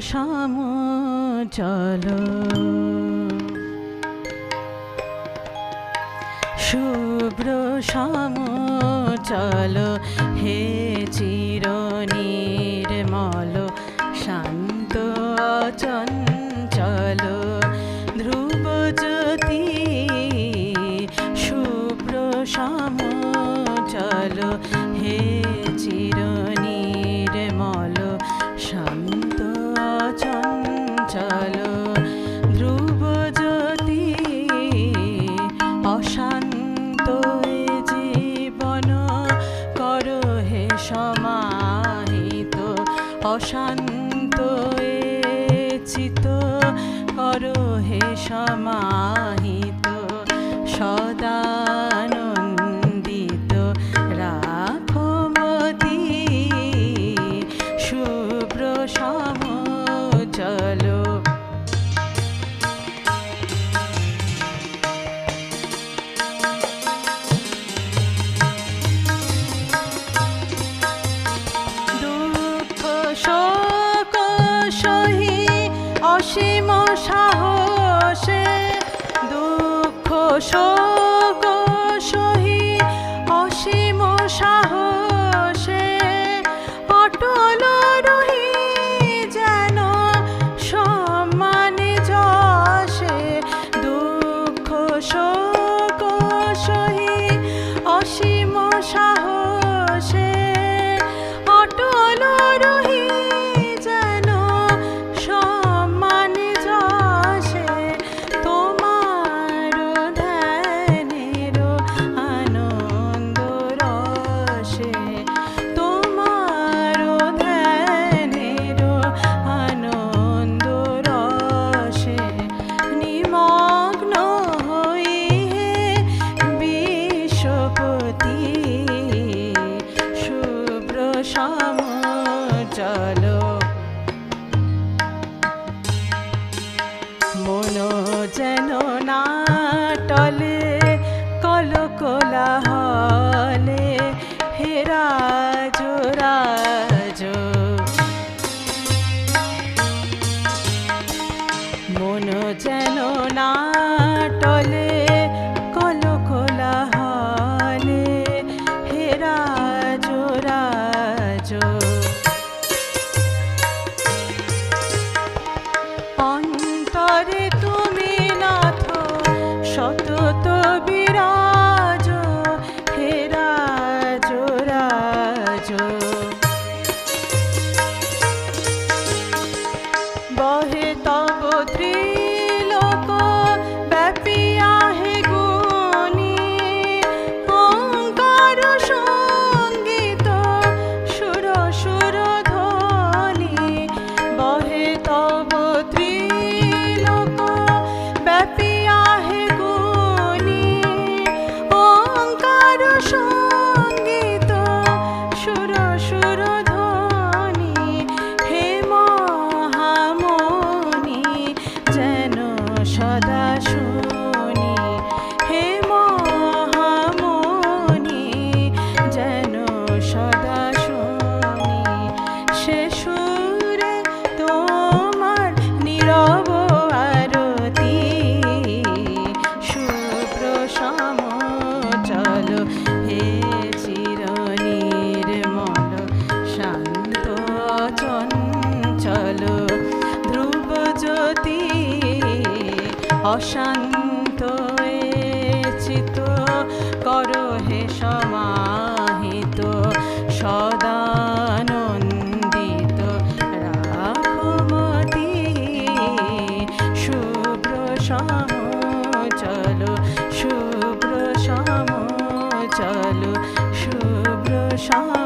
শ্যামচল শুভ্র শ্যামচল হে চির নির্মল শান্ত অচঞ্চল ধ্রুব জ্যোতি শুভ্র শ্যামচল হে চির নির্মল শান্ত অচঞ্চল ধ্রুব জ্যোতি অশান্ত জীবন কর হে সমাহিত অশান্ত চিত কর হে সমাহিত সদানন্দিত রাখো মতি শুভ্র শ্যামচল দুঃখ শোক সহি অসীম সাহসে দুঃখ শোক সহি অসীম সাহসে অটল রহি যেন সম্মানে যশে দুঃখ শোক সহি অসীম সাহসে অটল রহি যেন সম্মানে যশে তোমার ধ্যানের আনন্দ রসে তোমার ধ্যানের আনন্দ রসে নিমগ্ন হই হে বিশ্বপতি শুভ্র শ্যামচল মন যেন না টলে কলকোলাহলে হে রাজ রাজ মন যেন না টলে কলকোলাহলে হে রাজ রাজ অন্তরে তুমি নাথ সতত বিরাজ হে রাজ রাজ বহে তব ত্রিলোক ব্যাপিয়া হে গুণী ওঙ্কার সঙ্গীত সুর সুর ধ্বনি বহে তব ত্রিলোক ব্যাপিয়া হে গুণী ওঙ্কার সঙ্গীত সুর সুর ধ্বনি হে মহামণি যেন সদা শুনি হে মহামণি যেন সদা শুনি সে সুরে তোমার নীরব আরতি শুভ্র শ্যামচল হে চির নির্মল শান্ত অচঞ্চল ধ্রুব জ্যোতি অশান্ত চিত কর হে সমাহিত সদানন্দিত রাখো মতি শুভ্র শ্যামচল শুভ্র শ্যামচল শুভ্র শ্যাম